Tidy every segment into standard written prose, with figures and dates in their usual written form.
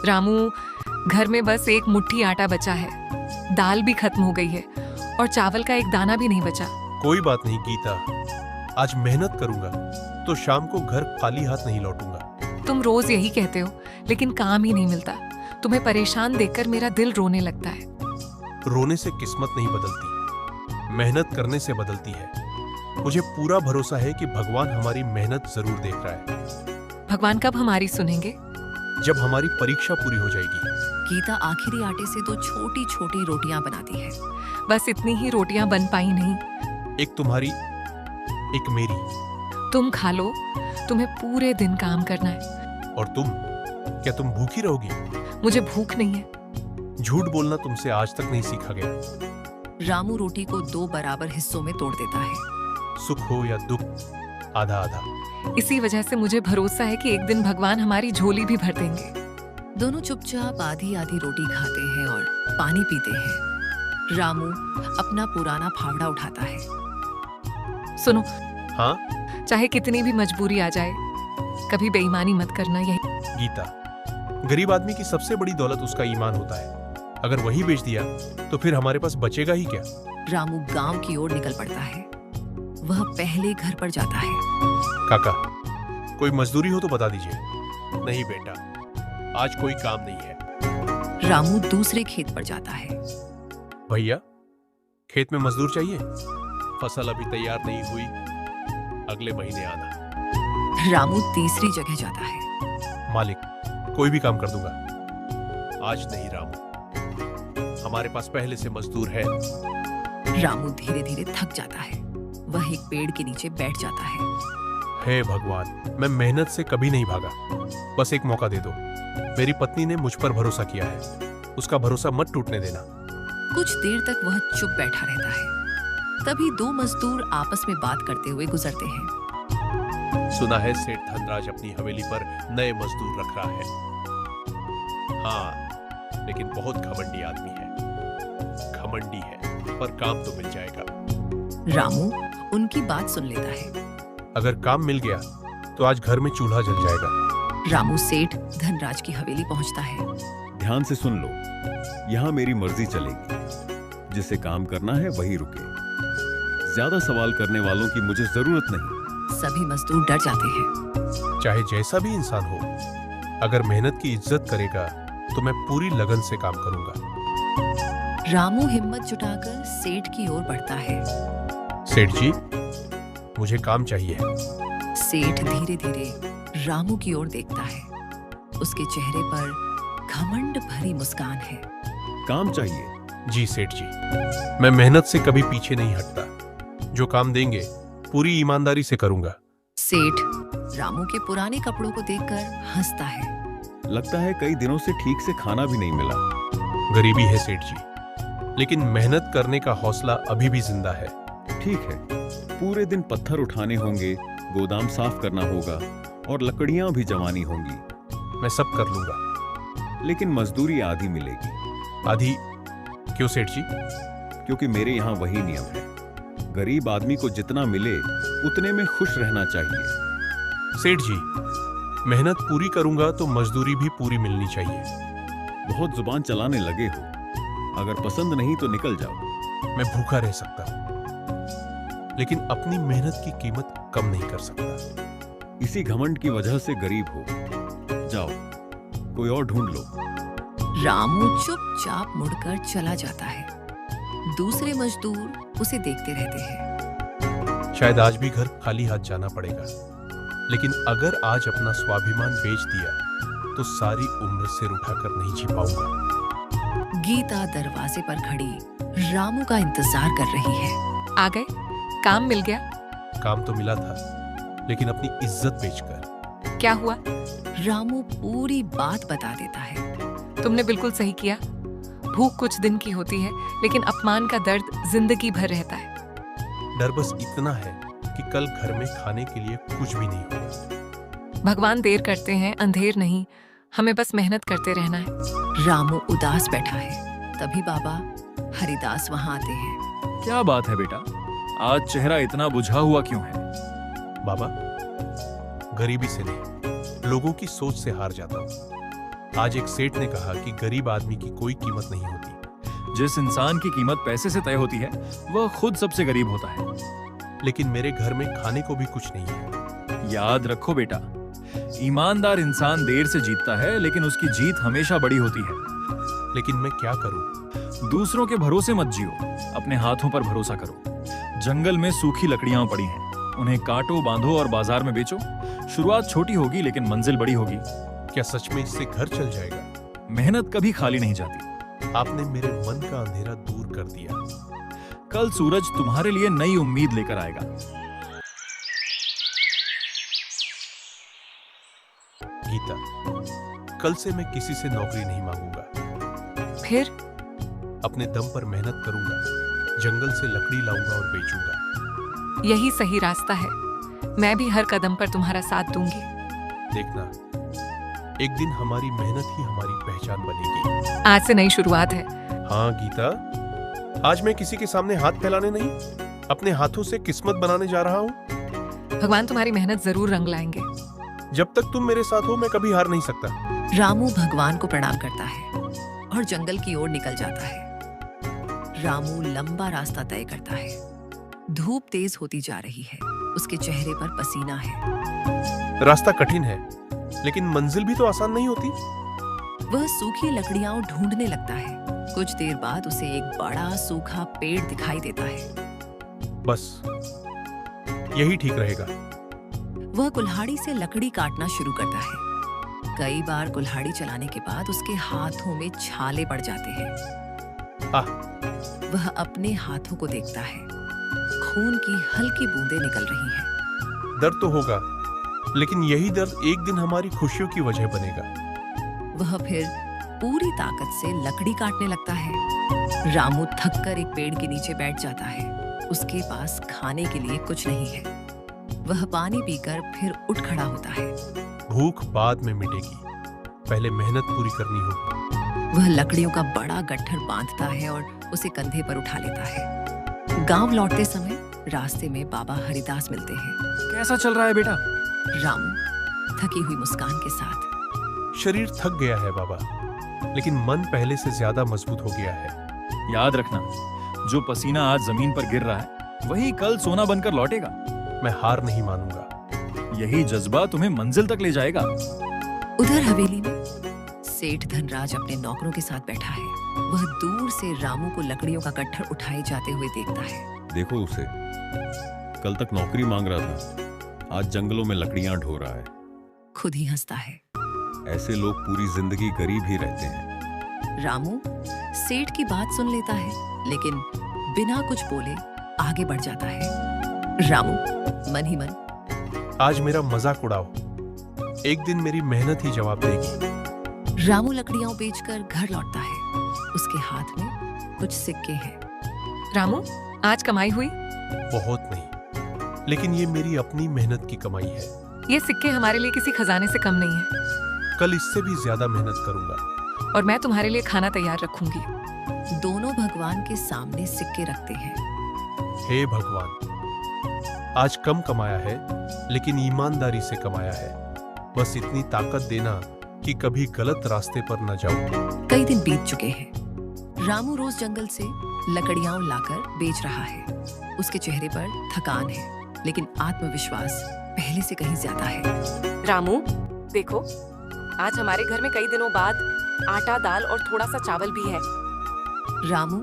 रामू, घर में बस एक मुट्ठी आटा बचा है, दाल भी खत्म हो गई है और चावल का एक दाना भी नहीं बचा। कोई बात नहीं गीता, आज मेहनत करूंगा तो शाम को घर खाली हाथ नहीं लौटूंगा। तुम रोज यही कहते हो, लेकिन काम ही नहीं मिलता। तुम्हें परेशान देखकर मेरा दिल रोने लगता है। रोने से किस्मत नहीं बदलती, मेहनत करने से बदलती है। मुझे पूरा भरोसा है कि भगवान हमारी मेहनत जरूर देख रहा है। भगवान कब हमारी सुनेंगे? जब हमारी परीक्षा पूरी हो जाएगी। गीता आखिरी आटे से 2 छोटी छोटी रोटियां बनाती है। बस इतनी ही रोटियां बन पाई नहीं। एक तुम्हारी, एक मेरी। तुम खा लो, तुम्हें पूरे दिन काम करना है। और तुम, क्या तुम भूखी रहोगी? मुझे भूख नहीं है। झूठ बोलना तुमसे आज तक नहीं सीखा गया। रामू रोटी को 2 बराबर हिस्सों में तोड़ देता है। सुख हो या दुख, आधा आधा। इसी वजह से मुझे भरोसा है कि एक दिन भगवान हमारी झोली भी भर देंगे। दोनों चुपचाप आधी आधी रोटी खाते हैं और पानी पीते हैं। रामू अपना पुराना फावड़ा उठाता है। सुनो, हाँ चाहे कितनी भी मजबूरी आ जाए, कभी बेईमानी मत करना। यही गीता, गरीब आदमी की सबसे बड़ी दौलत उसका ईमान होता है। अगर वही बेच दिया तो फिर हमारे पास बचेगा ही क्या? रामू गांव की ओर निकल पड़ता है। वह पहले घर पर जाता है। काका, कोई मजदूरी हो तो बता दीजिए। नहीं बेटा, आज कोई काम नहीं है। रामू दूसरे खेत पर जाता है। भैया, खेत में मजदूर चाहिए। फसल अभी तैयार नहीं हुई, अगले महीने आना। रामू तीसरी जगह जाता है। मालिक, कोई भी काम कर दूंगा। आज नहीं रामू, हमारे पास पहले से मजदूर है। रामू धीरे धीरे थक जाता है। वह एक पेड़ के नीचे बैठ जाता है। हे भगवान, मैं मेहनत से कभी नहीं भागा। बस एक मौका दे दो। मेरी पत्नी ने मुझ पर भरोसा किया है, उसका भरोसा मत टूटने देना। कुछ देर तक वह चुप बैठा रहता है। तभी 2 मजदूर आपस में बात करते हुए गुजरते हैं। सुना है सेठ धनराज अपनी हवेली पर नए मजदूर रख रहा है। हाँ, लेकिन बहुत घमंडी आदमी है। घमंडी है, पर काम तो मिल जाएगा। रामू उनकी बात सुन लेता है। अगर काम मिल गया तो आज घर में चूल्हा जल जाएगा। रामू सेठ धनराज की हवेली पहुंचता है। ध्यान से सुन लो, यहाँ मेरी मर्जी चलेगी। जिसे काम करना है वही रुके। ज्यादा सवाल करने वालों की मुझे जरूरत नहीं। सभी मजदूर डर जाते हैं। चाहे जैसा भी इंसान हो, अगर मेहनत की इज्जत करेगा तो मैं पूरी लगन से काम करूंगा। रामू हिम्मत जुटाकर सेठ की ओर बढ़ता है। सेठ जी, मुझे काम चाहिए। सेठ धीरे धीरे रामू की ओर देखता है। उसके चेहरे पर घमंड भरी मुस्कान है। काम चाहिए? जी सेठ जी, मैं मेहनत से कभी पीछे नहीं हटता। जो काम देंगे पूरी ईमानदारी से करूंगा। सेठ रामू के पुराने कपड़ों को देखकर हंसता है। लगता है कई दिनों से ठीक से खाना भी नहीं मिला। गरीबी है सेठ जी, लेकिन मेहनत करने का हौसला अभी भी जिंदा है। ठीक है, पूरे दिन पत्थर उठाने होंगे, गोदाम साफ करना होगा और लकड़ियां भी जमानी होंगी। मैं सब कर लूंगा। लेकिन मजदूरी आधी मिलेगी। आधी क्यों सेठ जी? क्योंकि मेरे यहाँ वही नियम है। गरीब आदमी को जितना मिले उतने में खुश रहना चाहिए। सेठ जी, मेहनत पूरी करूंगा तो मजदूरी भी पूरी मिलनी चाहिए। बहुत जुबान चलाने लगे हो। अगर पसंद नहीं तो निकल जाओ। मैं भूखा रह सकता हूं, लेकिन अपनी मेहनत की कीमत कम नहीं कर सकता। इसी घमंड की वजह से गरीब हो। जाओ, कोई और ढूंढ लो। रामू चुपचाप मुड़कर चला जाता है। दूसरे मजदूर उसे देखते रहते हैं। शायद आज भी घर खाली हाथ जाना पड़ेगा, लेकिन अगर आज अपना स्वाभिमान बेच दिया तो सारी उम्र सिर उठाकर नहीं जी पाऊंगा। गीता दरवाजे पर खड़ी रामू का इंतजार कर रही है। आ गए? काम मिल गया? काम तो मिला था, लेकिन अपनी इज्जत बेचकर। क्या हुआ? रामू पूरी बात बता देता है। तुमने बिल्कुल सही किया। भूख कुछ दिन की होती है, लेकिन अपमान का दर्द जिंदगी भर रहता है। डर बस इतना है कि कल घर में खाने के लिए कुछ भी नहीं होगा। भगवान देर करते हैं, अंधेर नहीं। हमें बस मेहनत करते रहना है। रामू उदास बैठा है। तभी बाबा हरिदास वहां आते हैं। क्या बात है बेटा, आज चेहरा इतना बुझा हुआ क्यों है? बाबा, गरीबी से नहीं, लोगों की सोच से हार जाता हूँ। आज एक सेठ ने कहा कि गरीब आदमी की कोई कीमत नहीं होती। जिस इंसान की कीमत पैसे से तय होती है वह खुद सबसे गरीब होता है। लेकिन मेरे घर में खाने को भी कुछ नहीं है। याद रखो बेटा, ईमानदार इंसान देर से जीतता है लेकिन उसकी जीत हमेशा बड़ी होती है। लेकिन मैं क्या करूं? दूसरों के भरोसे मत जियो, अपने हाथों पर भरोसा करो। जंगल में सूखी लकड़ियां पड़ी हैं, उन्हें काटो, बांधो और बाजार में बेचो। शुरुआत छोटी होगी लेकिन मंजिल बड़ी होगी। क्या सच में इससे घर चल जाएगा? मेहनत कभी खाली नहीं जाती। आपने मेरे मन का अंधेरा दूर कर दिया। कल सूरज तुम्हारे लिए नई उम्मीद लेकर आएगा। गीता, कल से मैं किसी से नौकरी नहीं मांगूंगा। फिर अपने दम पर मेहनत करूंगा, जंगल से लकड़ी लाऊंगा और बेचूंगा। यही सही रास्ता है। मैं भी हर कदम पर तुम्हारा साथ दूंगी। देखना, एक दिन हमारी मेहनत ही हमारी पहचान बनेगी। आज से नई शुरुआत है। हाँ गीता, आज मैं किसी के सामने हाथ फैलाने नहीं, अपने हाथों से किस्मत बनाने जा रहा हूँ। भगवान तुम्हारी मेहनत जरूर रंग लाएंगे। जब तक तुम मेरे साथ हो मैं कभी हार नहीं सकता। रामू भगवान को प्रणाम करता है और जंगल की ओर निकल जाता है। रामू लंबा रास्ता तय करता है। धूप तेज होती जा रही है, उसके चेहरे पर पसीना है। रास्ता कठिन है, लेकिन मंजिल भी तो आसान नहीं होती। वह सूखी लकड़ियां ढूंढने लगता है। कुछ देर बाद उसे एक बड़ा सूखा पेड़ दिखाई देता है। बस यही ठीक रहेगा। वह कुल्हाड़ी से लकड़ी काटना शुरू करता है। कई बार कुल्हाड़ी चलाने के बाद उसके हाथों में छाले पड़ जाते हैं। आह! वह अपने हाथों को देखता है। खून की हल्की बूंदें निकल रही हैं। दर्द तो होगा, लेकिन यही दर्द एक दिन हमारी खुशियों की वजह बनेगा। वह फिर पूरी ताकत से लकड़ी काटने लगता है। रामू थककर एक पेड़ के नीचे बैठ जाता है। उसके पास खाने के लिए कुछ नहीं है। वह पानी पीकर फिर उठ खड़ा होता है। भूख बाद में मिटेगी, पहले मेहनत पूरी करनी होगी। वह लकड़ियों का बड़ा गट्ठर बांधता है और उसे कंधे पर उठा लेता है। गांव लौटते समय रास्ते में बाबा हरिदास मिलते हैं। कैसा चल रहा है बेटा? रामू थकी हुई मुस्कान के साथ। शरीर थक गया है बाबा, लेकिन मन पहले से ज्यादा मजबूत हो गया है। याद रखना, जो पसीना आज जमीन पर गिर रहा है वही कल सोना बनकर लौटेगा। मैं हार नहीं मानूंगा। यही जज्बा तुम्हें मंजिल तक ले जाएगा। उधर हवेली में सेठ धनराज अपने नौकरों के साथ बैठा है। वह दूर से रामू को लकड़ियों का गट्ठर उठाए जाते हुए देखता है। देखो उसे, कल तक नौकरी मांग रहा था, आज जंगलों में लकड़ियां ढो रहा है। खुद ही हंसता है। ऐसे लोग पूरी जिंदगी गरीब ही रहते हैं। रामू सेठ की बात सुन लेता है, लेकिन बिना कुछ बोले आगे बढ़ जाता है। रामू मन ही मन, आज मेरा मजाक उड़ाओ, एक दिन मेरी मेहनत ही जवाब देगी। रामू लकड़ियां बेचकर घर लौटता है। उसके हाथ में कुछ सिक्के हैं। रामू, आज कमाई हुई? बहुत नहीं, लेकिन ये मेरी अपनी मेहनत की कमाई है। ये सिक्के हमारे लिए किसी खजाने से कम नहीं है। कल इससे भी ज्यादा मेहनत करूंगा। और मैं तुम्हारे लिए खाना तैयार रखूंगी। दोनों भगवान के सामने सिक्के रखते हैं। हे भगवान, आज कम कमाया है, लेकिन ईमानदारी से कमाया है। बस इतनी ताकत देना कि कभी गलत रास्ते पर न जाऊं। कई दिन बीत चुके हैं। रामू रोज जंगल से लकड़ियां लाकर बेच रहा है। उसके चेहरे पर थकान है, लेकिन आत्मविश्वास पहले से कहीं ज्यादा है। रामू, देखो, आज हमारे घर में कई दिनों बाद आटा, दाल और थोड़ा सा चावल भी है। रामू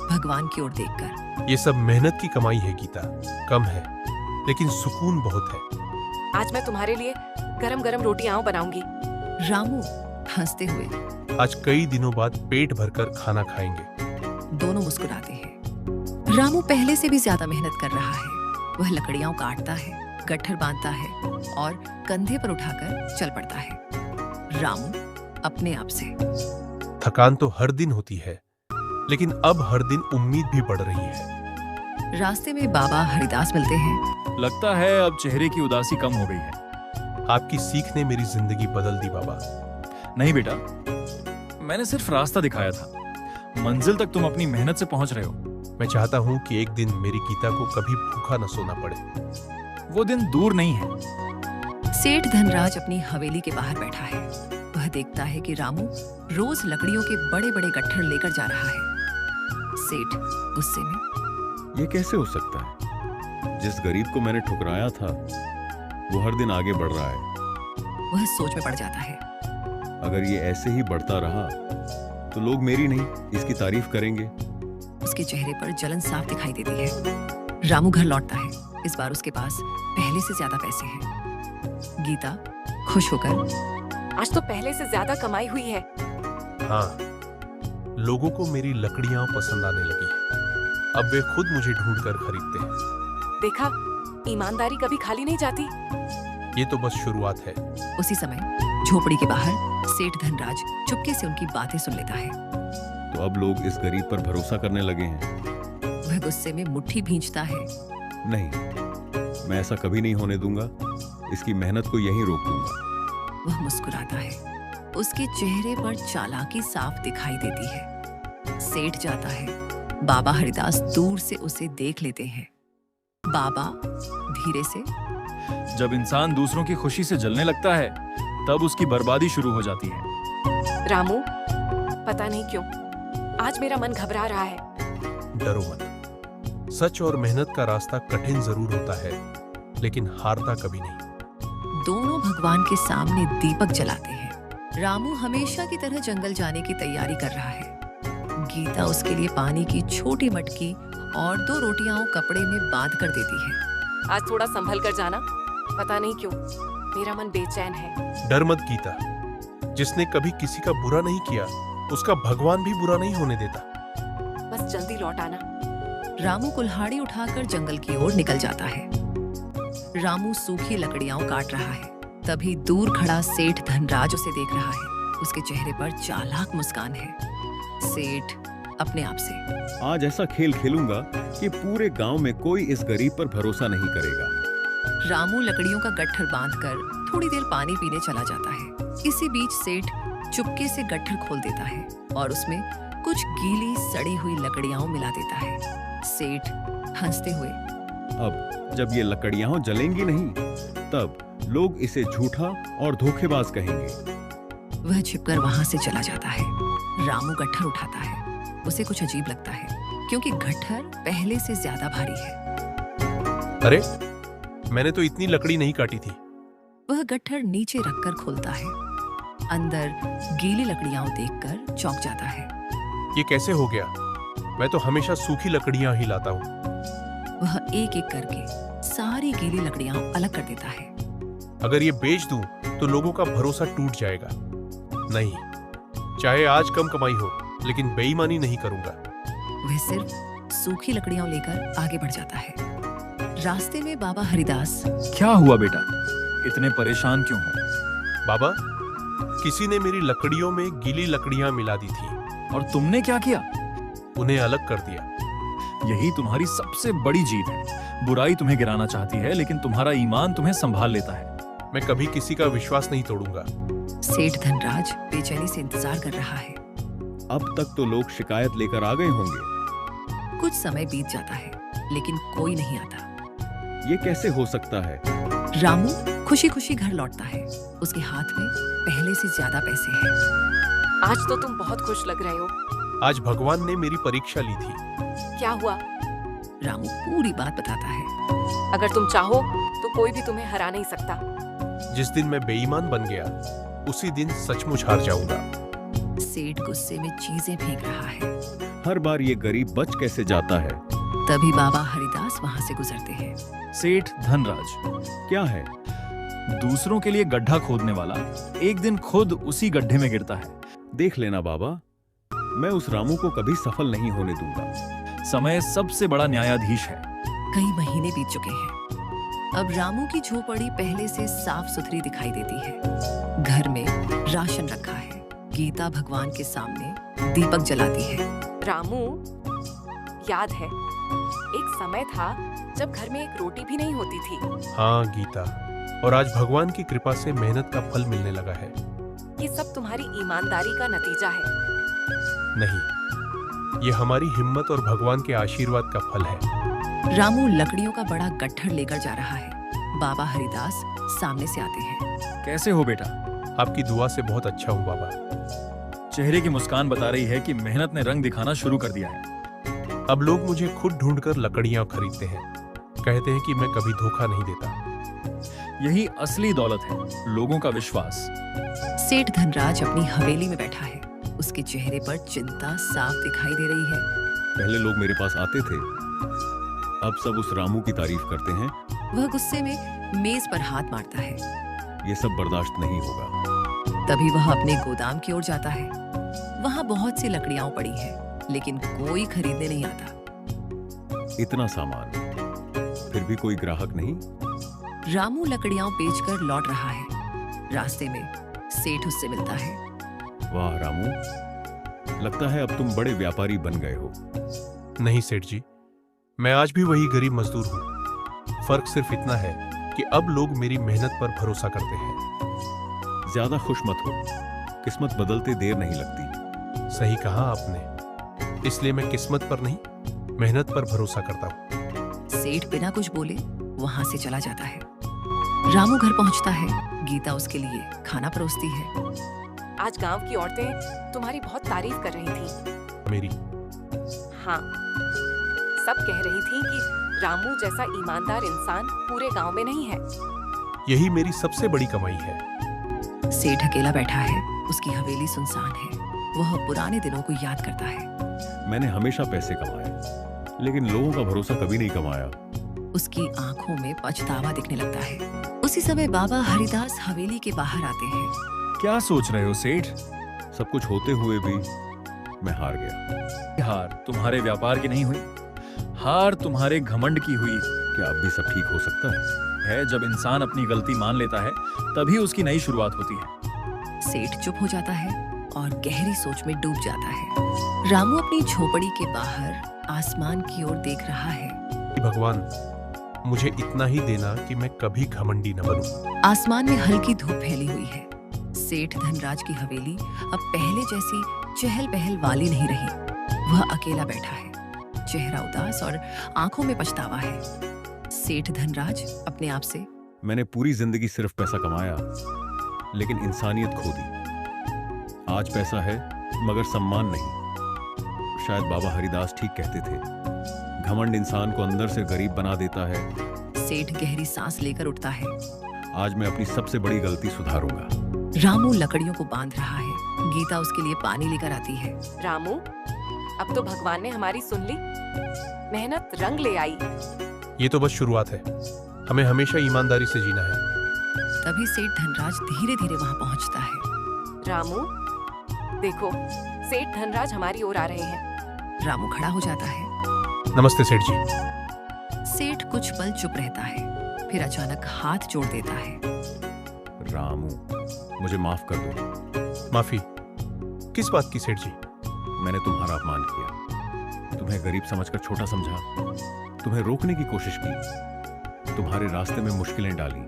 भगवान की ओर देखकर, ये सब मेहनत की कमाई है गीता, कम है, लेकिन सुकून बहुत है। आज मैं तुम्हारे लिए गरम गरम रोटियां बनाऊंगी। रामू हंसते हुए, आज कई दिनों बाद पेट भरकर खाना खाएंगे। दोनों मुस्कुराते हैं। रामू पहले से भी ज्यादा मेहनत कर रहा है। वह लकड़ियां काटता है, गट्ठर बांधता है और कंधे पर उठाकर चल पड़ता है। रामू अपने आप से, थकान तो हर दिन होती है, लेकिन अब हर दिन उम्मीद भी बढ़ रही है। रास्ते में बाबा हरिदास मिलते हैं। लगता है अब चेहरे की उदासी कम हो गई है। आपकी सीख ने मेरी जिंदगी बदल दी बाबा। नहीं बेटा, मैंने सिर्फ रास्ता दिखाया था, मंजिल तक तुम अपनी मेहनत से पहुंच रहे हो। मैं चाहता हूँ कि एक दिन मेरी गीता को कभी भूखा न सोना पड़े। वो दिन दूर नहीं है। सेठ धनराज अपनी हवेली के बाहर बैठा है। वह वह देखता है कि रामू रोज लकड़ियों के बड़े बड़े गट्ठर लेकर जा रहा है। सेठ गुस्से में, ये कैसे हो सकता है? जिस गरीब को मैंने ठुकराया था वो हर दिन आगे बढ़ रहा है। वह सोच में पड़ जाता है। अगर ये ऐसे ही बढ़ता रहा तो लोग मेरी नहीं इसकी तारीफ करेंगे। उसके चेहरे पर जलन साफ दिखाई देती है। रामू घर लौटता है। इस बार उसके पास पहले से ज्यादा पैसे हैं। गीता खुश होकर, आज तो पहले से ज्यादा कमाई हुई है। हाँ, लोगों को मेरी लकड़ियां पसंद आने लगी हैं। अब वे खुद मुझे ढूंढकर खरीदते हैं। देखा, ईमानदारी कभी खाली नहीं जाती। ये तो बस शुरुआत है। उसी समय झोपड़ी के बाहर सेठ धनराज चुपके से उनकी बातें सुन लेता है। तो अब लोग इस गरीब पर भरोसा करने लगे हैं। वह गुस्से में मुट्ठी भींचता है। नहीं, मैं ऐसा कभी नहीं होने दूंगा। इसकी मेहनत को यहीं रोक दूंगा। वह मुस्कुराता है। उसके चेहरे पर चालाकी साफ दिखाई देती है। सेठ जाता है। बाबा हरिदास दूर से उसे देख लेते हैं। बाबा धीरे से, जब इंसान दूसरों की खुशी से जलने लगता है तब उसकी बर्बादी शुरू हो जाती है। रामू, पता नहीं क्यों आज मेरा मन घबरा रहा है। डरो मत। सच और मेहनत का रास्ता कठिन जरूर होता है, लेकिन हारता कभी नहीं। दोनों भगवान के सामने दीपक जलाते हैं। रामू हमेशा की तरह जंगल जाने की तैयारी कर रहा है। गीता उसके लिए पानी की छोटी मटकी और 2 रोटियां कपड़े में बांध कर देती है। आज थोड़ा संभल कर जाना। पता नहीं क्यों मेरा मन बेचैन है। डर मत गीता। जिसने कभी किसी का बुरा नहीं किया उसका भगवान भी बुरा नहीं होने देता। बस जल्दी लौट आना। रामू कुल्हाड़ी उठाकर जंगल की ओर निकल जाता है। रामू सूखी लकड़ियां काट रहा है। तभी दूर खड़ा सेठ धनराज उसे देख रहा है। उसके चेहरे पर चालाक मुस्कान है। सेठ अपने आप से, आज ऐसा खेल खेलूंगा कि पूरे गांव में कोई इस गरीब पर भरोसा नहीं करेगा। रामू लकड़ियों का गट्ठर बांधकर थोड़ी देर पानी पीने चला जाता है। इसी बीच सेठ चुपके से गट्ठर खोल देता है और उसमें कुछ गीली सड़ी हुई लकड़ियां मिला देता है। सेठ हंसते हुए, अब जब ये लकड़ियां जलेंगी नहीं तब लोग इसे झूठा और धोखेबाज कहेंगे। वह छिपकर वहां से चला जाता है। रामू गट्ठर उठाता है। उसे कुछ अजीब लगता है क्योंकि गट्ठर पहले से ज्यादा भारी है। अरे, मैंने तो इतनी लकड़ी नहीं काटी थी। वह गट्ठर नीचे रखकर खोलता है। अंदर गीली लकड़ियां देखकर चौंक जाता है। ये कैसे हो गया? मैं तो हमेशा सूखी लकड़ियां ही लाता हूँ। वह एक एक करके सारी गीली लकड़ियां अलग कर देता है। अगर ये बेच दूं तो लोगों का भरोसा टूट जाएगा। नहीं, चाहे आज कम कमाई हो, लेकिन बेईमानी नहीं करूंगा। वह सिर्फ सूखी लकड़ियां लेकर आगे बढ़ जाता है। रास्ते में बाबा हरिदास, क्या हुआ बेटा, इतने परेशान क्यों हो? बाबा, किसी ने मेरी लकड़ियों में गीली लकड़ियां मिला दी थी। और तुमने क्या किया? उन्हें अलग कर दिया। यही तुम्हारी सबसे बड़ी जीत है। बुराई तुम्हें गिराना चाहती है, लेकिन तुम्हारा ईमान तुम्हें संभाल लेता है। मैं कभी किसी का विश्वास नहीं तोड़ूंगा। सेठ धनराज बेचैनी से इंतजार कर रहा है। अब तक तो लोग शिकायत लेकर आ गए होंगे। कुछ समय बीत जाता है लेकिन कोई नहीं आता। ये कैसे हो सकता है? रामू खुशी खुशी घर लौटता है। उसके हाथ में पहले से ज्यादा पैसे हैं। आज तो तुम बहुत खुश लग रहे हो। आज भगवान ने मेरी परीक्षा ली थी। क्या हुआ? रामू पूरी बात बताता है। अगर तुम चाहो तो कोई भी तुम्हें हरा नहीं सकता। जिस दिन मैं बेईमान बन गया उसी दिन सचमुच हार जाऊंगा। सेठ गुस्से में चीजें फेंक रहा है। हर बार ये गरीब बच कैसे जाता है? तभी बाबा हरिदास वहां से गुजरते हैं। सेठ धनराज, क्या है? दूसरों के लिए गड्ढा खोदने वाला एक दिन खुद उसी गड्ढे में गिरता है। देख लेना बाबा, मैं उस रामू को कभी सफल नहीं होने दूंगा। समय सबसे बड़ा न्यायाधीश है। कई महीने बीत चुके हैं। अब रामू की झोपड़ी पहले से साफ सुथरी दिखाई देती है। घर में राशन रखा है। गीता भगवान के सामने दीपक जलाती है। रामू, याद है एक समय था जब घर में एक रोटी भी नहीं होती थी। हाँ गीता, और आज भगवान की कृपा से मेहनत का फल मिलने लगा है। ये सब तुम्हारी ईमानदारी का नतीजा है। नहीं, ये हमारी हिम्मत और भगवान के आशीर्वाद का फल है। रामू लकड़ियों का बड़ा गट्ठर लेकर जा रहा है। बाबा हरिदास सामने से आते हैं। कैसे हो बेटा? आपकी दुआ से बहुत अच्छा हूँ बाबा। चेहरे की मुस्कान बता रही है कि मेहनत ने रंग दिखाना शुरू कर दिया है। अब लोग मुझे खुद ढूंढकर लकड़ियां खरीदते हैं। कहते हैं कि मैं कभी धोखा नहीं देता। यही असली दौलत है, लोगों का विश्वास। सेठ धनराज अपनी हवेली में बैठा है। उसके चेहरे पर चिंता साफ दिखाई दे रही है। पहले लोग मेरे पास आते थे, अब सब उस रामू की तारीफ करते हैं। वह गुस्से में मेज पर हाथ मारता है। ये सब बर्दाश्त नहीं होगा। तभी वह अपने गोदाम की ओर जाता है। वहां बहुत सी लकड़ियां पड़ी हैं, लेकिन कोई खरीदने नहीं आता। इतना सामान, फिर भी कोई ग्राहक नहीं। रामू लकड़ियां बेचकर लौट रहा है। रास्ते में सेठ उससे मिलता है। वाह रामू, लगता है अब तुम बड़े व्यापारी बन गए हो। नहीं सेठ जी, मैं आज भी वही गरीब मजदूर हूँ। फर्क सिर्फ इतना है कि अब लोग मेरी मेहनत पर भरोसा करते हैं। ज्यादा खुश मत हो, किस्मत बदलते देर नहीं लगती। सही कहा आपने। इसलिए मैं किस्मत पर नहीं, मेहनत पर भरोसा करता हूँ। सेठ बिना कुछ बोले वहां से चला जाता है। रामू घर पहुंचता है। गीता उसके लिए खाना परोसती है। आज गांव की औरतें तुम्हारी बहुत तारीफ कर रही थी। मेरी हाँ, सब कह रही थी कि रामू जैसा ईमानदार इंसान पूरे गांव में नहीं है। यही मेरी सबसे बड़ी कमाई है। सेठ अकेला बैठा है। उसकी हवेली सुनसान है। वह पुराने दिनों को याद करता है। मैंने हमेशा पैसे कमाए, लेकिन लोगों का भरोसा कभी नहीं कमाया। उसकी आंखों में पछतावा दिखने लगता है। उसी समय बाबा हरिदास हवेली के बाहर आते हैं। क्या सोच रहे हो सेठ? सब कुछ होते हुए भी मैं हार गया। हार तुम्हारे व्यापार की नहीं हुई, हार तुम्हारे घमंड की हुई क्या अब भी सब ठीक हो सकता है? जब इंसान अपनी गलती मान लेता है तभी उसकी नई शुरुआत होती है। सेठ चुप हो जाता है और गहरी सोच में डूब जाता है। रामू अपनी झोपड़ी के बाहर आसमान की ओर देख रहा है। भगवान, मुझे इतना ही देना कि मैं कभी घमंडी न बनूं। आसमान में हल्की धूप फैली हुई है। सेठ धनराज की हवेली अब पहले जैसी चहल पहल वाली नहीं रही। वह अकेला बैठा है, चेहरा उदास और आंखों में पछतावा है। सेठ धनराज अपने आप से, मैंने पूरी जिंदगी सिर्फ पैसा कमाया, लेकिन इंसानियत खो दी। आज पैसा है मगर सम्मान नहीं। शायद बाबा हरिदास ठीक कहते थे, घमंड इंसान को अंदर से गरीब बना देता है। सेठ गहरी सांस लेकर उठता है। आज मैं अपनी सबसे बड़ी गलती सुधारूंगा। रामू लकड़ियों को बांध रहा है। गीता उसके लिए पानी लेकर आती है। रामू, अब तो भगवान ने हमारी सुन ली। मेहनत रंग ले आई। ये तो बस शुरुआत है। हमें हमेशा ईमानदारी से जीना है। तभी सेठ धनराज धीरे धीरे वहां पहुंचता है। रामू, देखो, सेठ धनराज हमारी ओर आ रहे हैं। रामू खड़ा हो जाता है। नमस्ते सेठ जी। सेठ कुछ पल चुप रहता है, फिर अचानक हाथ जोड़ देता है। रामू, मुझे माफ कर दो। माफी? किस बात की सेठ जी? मैंने तुम्हारा अपमान किया, तुम्हें गरीब समझकर छोटा समझा, तुम्हें रोकने की कोशिश की, तुम्हारे रास्ते में मुश्किलें डाली,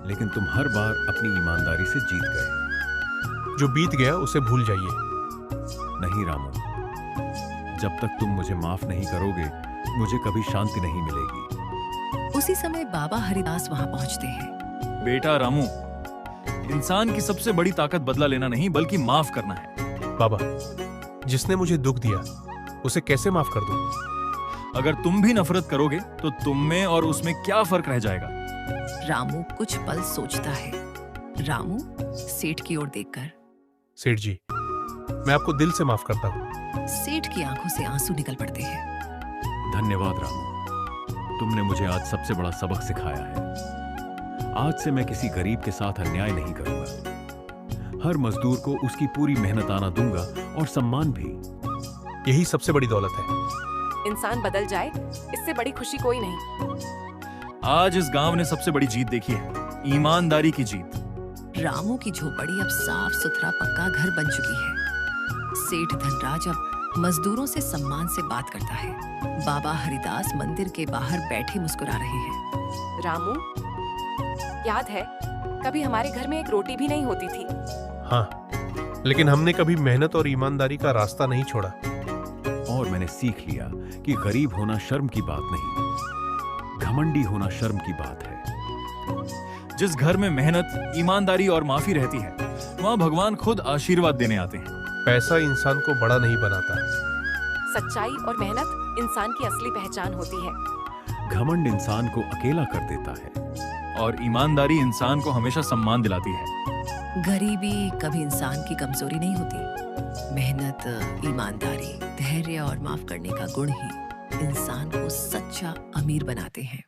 लेकिन तुम हर बार अपनी ईमानदारी से जीत गए। जो बीत गया उसे भूल जाइए। नहीं रामू, जब तक तुम मुझे माफ नहीं करोगे, मुझे कभी शांति नहीं मिलेगी। उसी समय बाबा हरिदास वहां पहुंचते हैं। बेटा रामू, इंसान की सबसे बड़ी ताकत बदला लेना नहीं बल्कि माफ करना है। बाबा, जिसने मुझे दुख दिया उसे कैसे माफ कर दूं? अगर तुम भी नफरत करोगे तो तुम में और उसमें क्या फर्क रह जाएगा? रामू कुछ पल सोचता है। रामू सेठ की ओर देखकर, सेठ जी, मैं आपको दिल से माफ करता हूँ। सेठ की आंखों से आंसू निकल पड़ते हैं। धन्यवाद रामू, तुमने मुझे आज सबसे बड़ा सबक सिखाया है। आज से मैं किसी गरीब के साथ अन्याय नहीं करूंगा। हर मजदूर को उसकी पूरी मेहनत आना दूंगा और सम्मान भी। यही सबसे बड़ी दौलत है। इंसान बदल जाए, इससे बड़ी खुशी कोई नहीं। आज इस गांव ने सबसे बड़ी जीत देखी है, ईमानदारी की जीत। रामू की झोपड़ी अब साफ सुथरा पक्का घर बन चुकी है। सेठ धनराज अब मजदूरों से सम्मान से बात करता है। बाबा हरिदास मंदिर के बाहर बैठे मुस्कुरा रहे हैं। रामू, याद है कभी हमारे घर में एक रोटी भी नहीं होती थी। हाँ, लेकिन हमने कभी मेहनत और ईमानदारी का रास्ता नहीं छोड़ा। और मैंने सीख लिया कि गरीब होना शर्म की बात नहीं, घमंडी होना शर्म की बात है। जिस घर में मेहनत, ईमानदारी और माफी रहती है, वहाँ भगवान खुद आशीर्वाद देने आते हैं। पैसा इंसान को बड़ा नहीं बनाता। सच्चाई और मेहनत इंसान की असली पहचान होती है। घमंड इंसान को अकेला कर देता है और ईमानदारी इंसान को हमेशा सम्मान दिलाती है। गरीबी कभी इंसान की कमजोरी नहीं होती। मेहनत, ईमानदारी, धैर्य और माफ करने का गुण ही इंसान को सच्चा अमीर बनाते हैं।